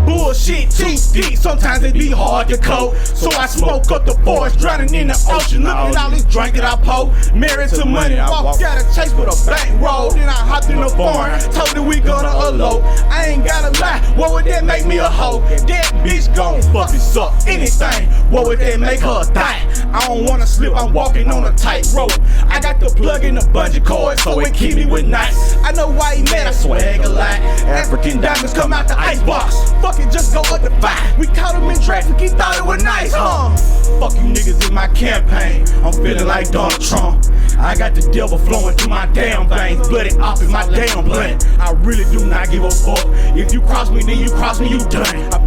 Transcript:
bullshit too deep, sometimes it be hard to cope. So I smoke up the forest, drowning in the ocean. Look at all this drink that I pour. Married to money, walked out of chase with a bankroll. Then I hopped in the foreign, told her we gonna elope. I ain't gotta lie, what would that make me a hoe? That bitch gon' fucking suck anything. What would that make her die? I don't wanna slip, I'm walking on a tightrope. I got the plug in the bungee cord, so it keep me with nights. I know why he mad, I swag a lot. African diamonds come out the icebox. Fuck it, just go up the fight. We caught him in traffic, he thought it was nice, huh? Fuck you niggas in my campaign, I'm feeling like Donald Trump. I got the devil flowing through my damn veins, blooded off in my damn blood. I really do not give a fuck. If you cross me, then you cross me, you done.